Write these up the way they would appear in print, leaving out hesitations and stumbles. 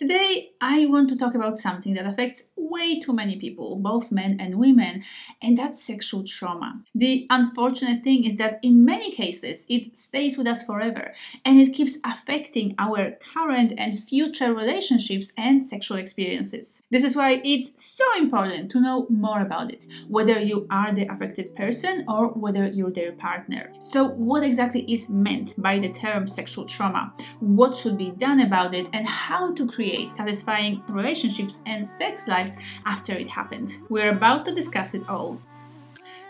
Today, I want to talk about something that affects way too many people, both men and women, and that's sexual trauma. The unfortunate thing is that in many cases, it stays with us forever, and it keeps affecting our current and future relationships and sexual experiences. This is why it's so important to know more about it, whether you are the affected person or whether you're their partner. So, what exactly is meant by the term sexual trauma? What should be done about it, and how to create satisfying relationships and sex lives after it happened? We're about to discuss it all.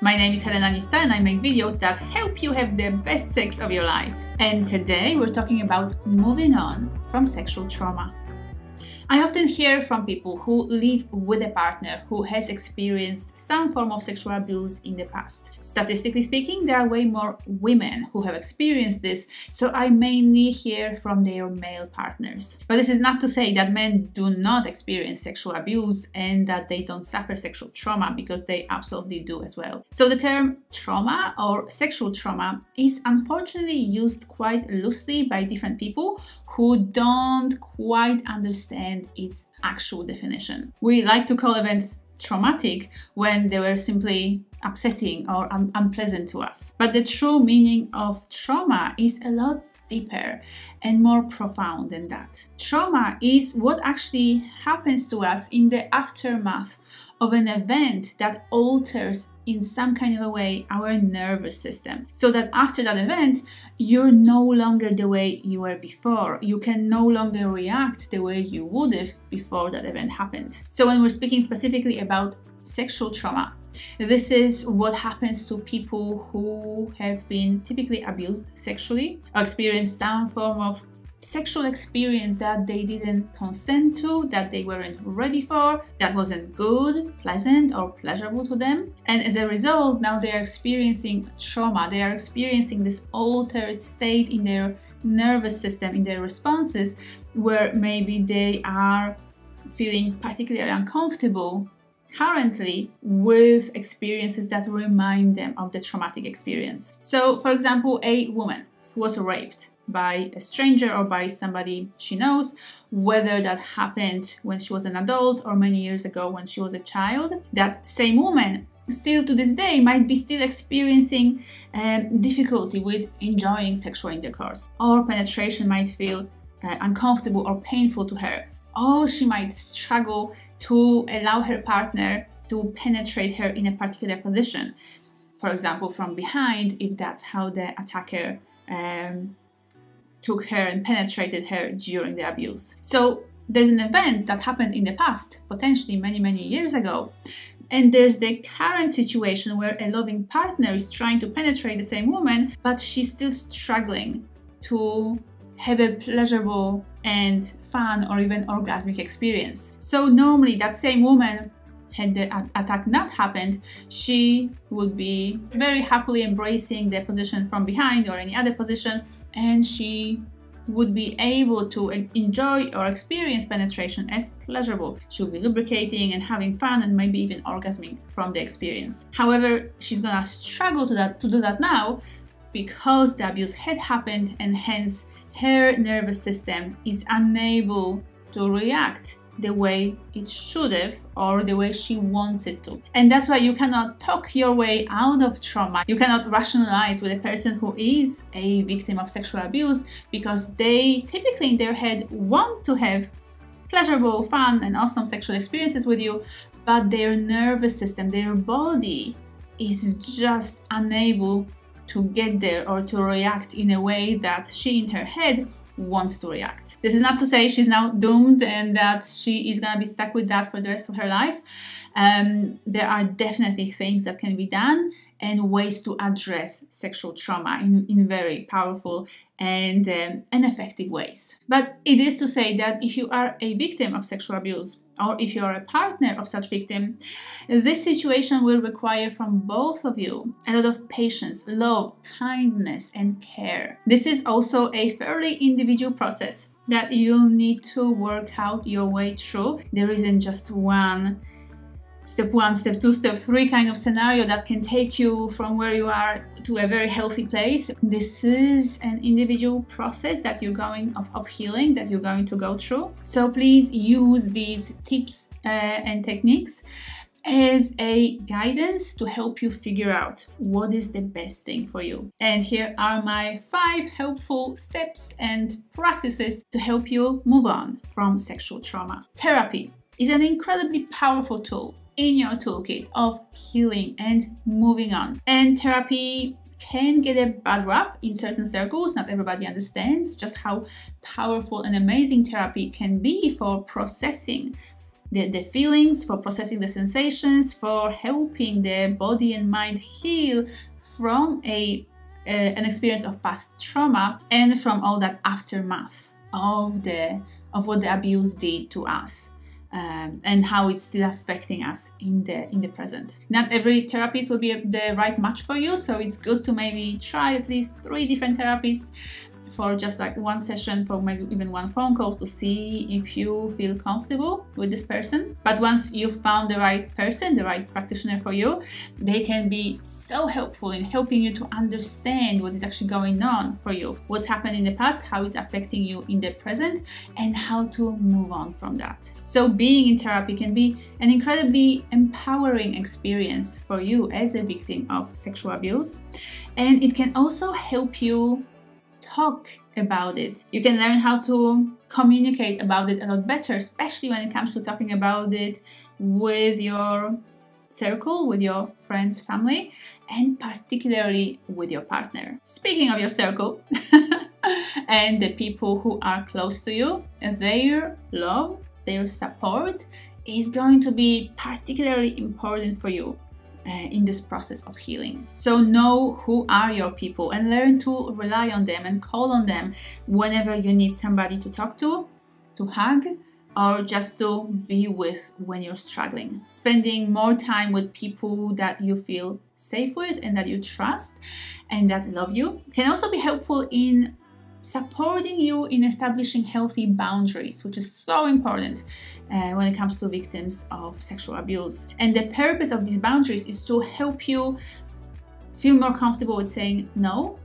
My name is Helena Nista and I make videos that help you have the best sex of your life. And today we're talking about moving on from sexual trauma. I often hear from people who live with a partner who has experienced some form of sexual abuse in the past. Statistically speaking, there are way more women who have experienced this, so I mainly hear from their male partners. But this is not to say that men do not experience sexual abuse and that they don't suffer sexual trauma, because they absolutely do as well. So the term trauma or sexual trauma is unfortunately used quite loosely by different people who don't quite understand its actual definition. We like to call events traumatic when they were simply upsetting or unpleasant to us. But the true meaning of trauma is a lot deeper and more profound than that. Trauma is what actually happens to us in the aftermath of an event that alters in some kind of a way our nervous system, so that after that event you're no longer the way you were before. You can no longer react the way you would have before that event happened. So when we're speaking specifically about sexual trauma, this is what happens to people who have been typically abused sexually or experienced some form of sexual experience that they didn't consent to, that they weren't ready for, that wasn't good, pleasant, or pleasurable to them. And as a result, now they are experiencing trauma. They are experiencing this altered state in their nervous system, in their responses, where maybe they are feeling particularly uncomfortable currently with experiences that remind them of the traumatic experience. So, for example, a woman was raped by a stranger or by somebody she knows, whether that happened when she was an adult or many years ago when she was a child. That same woman still to this day might be still experiencing difficulty with enjoying sexual intercourse, or penetration might feel uncomfortable or painful to her, or she might struggle to allow her partner to penetrate her in a particular position, for example from behind, if that's how the attacker took her and penetrated her during the abuse. So there's an event that happened in the past, potentially many years ago, and there's the current situation where a loving partner is trying to penetrate the same woman, but she's still struggling to have a pleasurable and fun or even orgasmic experience. So normally that same woman, had the attack not happened, she would be very happily embracing the position from behind or any other position, and she would be able to enjoy or experience penetration as pleasurable. She'll be lubricating and having fun and maybe even orgasming from the experience. However, she's gonna struggle to do that now, because the abuse had happened, and hence her nervous system is unable to react the way it should have or the way she wants it to. And that's why you cannot talk your way out of trauma. You cannot rationalize with a person who is a victim of sexual abuse, because they typically in their head want to have pleasurable, fun, and awesome sexual experiences with you, but their nervous system, their body is just unable to get there or to react in a way that she in her head wants to react. This is not to say she's now doomed and that she is gonna be stuck with that for the rest of her life. There are definitely things that can be done and ways to address sexual trauma in very powerful and effective ways. But it is to say that if you are a victim of sexual abuse, or if you are a partner of such victim, this situation will require from both of you a lot of patience, love, kindness, and care. This is also a fairly individual process that you'll need to work out your way through. There isn't just one step 1, step 2, step 3 kind of scenario that can take you from where you are to a very healthy place. This is an individual process that you're going of healing that you're going to go through. So please use these tips and techniques as a guidance to help you figure out what is the best thing for you. And here are my 5 helpful steps and practices to help you move on from sexual trauma. Therapy is an incredibly powerful tool in your toolkit of healing and moving on. And therapy can get a bad rap in certain circles. Not everybody understands just how powerful and amazing therapy can be for processing the feelings, for processing the sensations, for helping the body and mind heal from an experience of past trauma and from all that aftermath of what the abuse did to us. And how it's still affecting us in the present. Not every therapist will be the right match for you, so it's good to maybe try at least 3 different therapists for just like 1 session, for maybe even 1 phone call, to see if you feel comfortable with this person. But once you've found the right person, the right practitioner for you, they can be so helpful in helping you to understand what is actually going on for you, what's happened in the past, how it's affecting you in the present, and how to move on from that. So being in therapy can be an incredibly empowering experience for you as a victim of sexual abuse, and it can also help you talk about it. You can learn how to communicate about it a lot better, especially when it comes to talking about it with your circle, with your friends, family, and particularly with your partner. Speaking of your circle and the people who are close to you, their love, their support is going to be particularly important for you in this process of healing. So know who are your people and learn to rely on them and call on them whenever you need somebody to talk to hug, or just to be with when you're struggling. Spending more time with people that you feel safe with and that you trust and that love you can also be helpful in supporting you in establishing healthy boundaries, which is so important when it comes to victims of sexual abuse. And the purpose of these boundaries is to help you feel more comfortable with saying no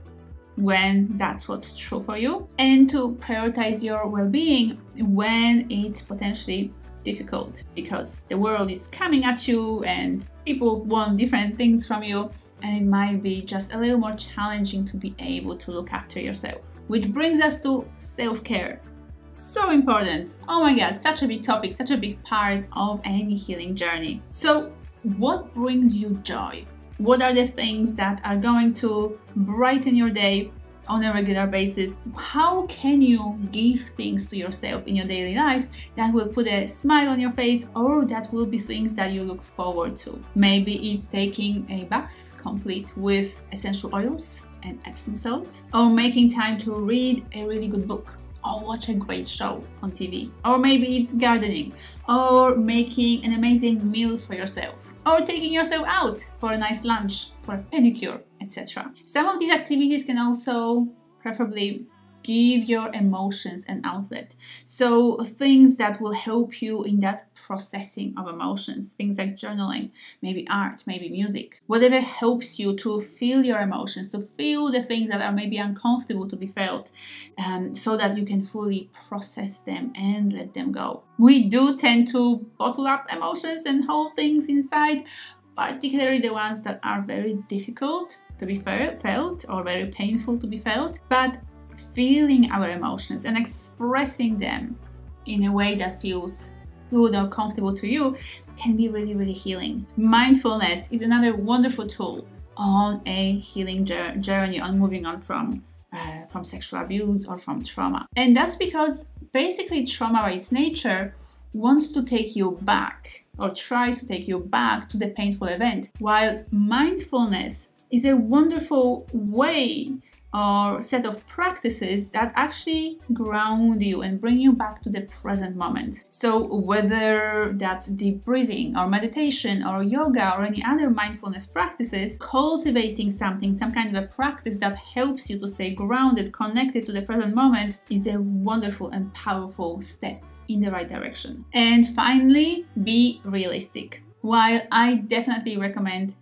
when that's what's true for you, and to prioritize your well-being when it's potentially difficult, because the world is coming at you and people want different things from you, and it might be just a little more challenging to be able to look after yourself. Which brings us to self-care. So important. Oh my God, such a big topic, such a big part of any healing journey. So what brings you joy? What are the things that are going to brighten your day on a regular basis? How can you give things to yourself in your daily life that will put a smile on your face, or that will be things that you look forward to? Maybe it's taking a bath complete with essential oils and Epsom salts, or making time to read a really good book, or watch a great show on TV, or maybe it's gardening, or making an amazing meal for yourself, or taking yourself out for a nice lunch, for a pedicure, etc. Some of these activities can also preferably give your emotions an outlet. So things that will help you in that processing of emotions, things like journaling, maybe art, maybe music, whatever helps you to feel your emotions, to feel the things that are maybe uncomfortable to be felt, so that you can fully process them and let them go. We do tend to bottle up emotions and hold things inside, particularly the ones that are very difficult to be felt or very painful to be felt, but feeling our emotions and expressing them in a way that feels good or comfortable to you can be really, really healing. Mindfulness is another wonderful tool on a healing journey, on moving on from sexual abuse or from trauma. And that's because basically trauma by its nature wants to take you back, or tries to take you back to the painful event, while mindfulness is a wonderful way or set of practices that actually ground you and bring you back to the present moment. So whether that's deep breathing or meditation or yoga or any other mindfulness practices, cultivating something, some kind of a practice that helps you to stay grounded, connected to the present moment, is a wonderful and powerful step in the right direction. And finally, be realistic. While I definitely recommend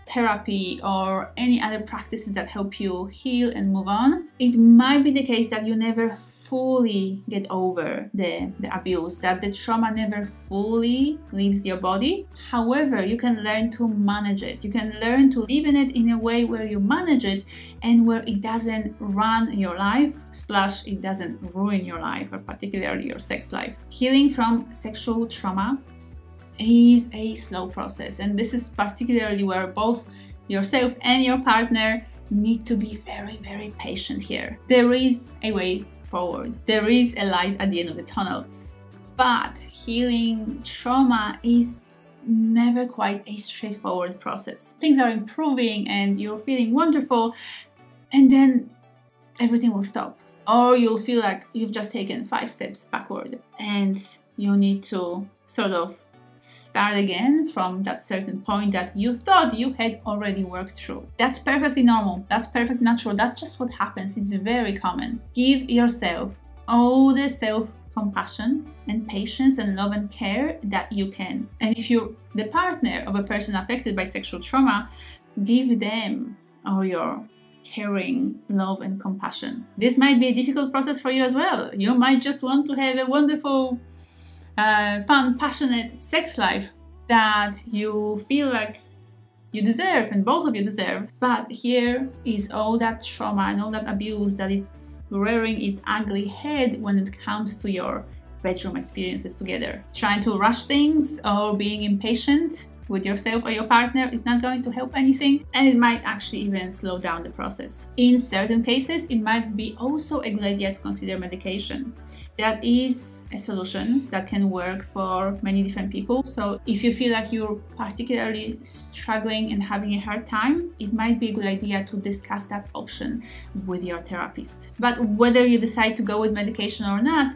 therapy or any other practices that help you heal and move on, it might be the case that you never fully get over the abuse, that the trauma never fully leaves your body. However, you can learn to manage it. You can learn to live in it in a way where you manage it and where it doesn't run your life / it doesn't ruin your life, or particularly your sex life. Healing from sexual trauma is a slow process, and this is particularly where both yourself and your partner need to be very, very patient here. There is a way forward. There is a light at the end of the tunnel, but healing trauma is never quite a straightforward process. Things are improving and you're feeling wonderful, and then everything will stop, or you'll feel like you've just taken 5 steps backward and you need to sort of start again from that certain point that you thought you had already worked through. That's perfectly normal. That's perfectly natural. That's just what happens. It's very common. Give yourself all the self-compassion and patience and love and care that you can. And if you're the partner of a person affected by sexual trauma, give them all your caring love and compassion. This might be a difficult process for you as well. You might just want to have a wonderful fun, passionate sex life that you feel like you deserve and both of you deserve. But here is all that trauma and all that abuse that is rearing its ugly head when it comes to your bedroom experiences together. Trying to rush things or being impatient with yourself or your partner is not going to help anything, and it might actually even slow down the process. In certain cases, it might be also a good idea to consider medication. That is a solution that can work for many different people. So if you feel like you're particularly struggling and having a hard time, it might be a good idea to discuss that option with your therapist. But whether you decide to go with medication or not,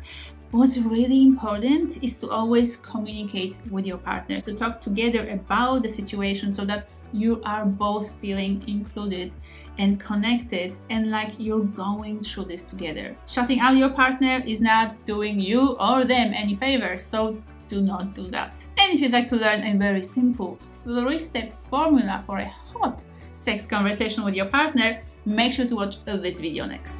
what's really important is to always communicate with your partner, to talk together about the situation so that you are both feeling included and connected and like you're going through this together. Shutting out your partner is not doing you or them any favors, so do not do that. And if you'd like to learn a very simple 3-step formula for a hot sex conversation with your partner, make sure to watch this video next.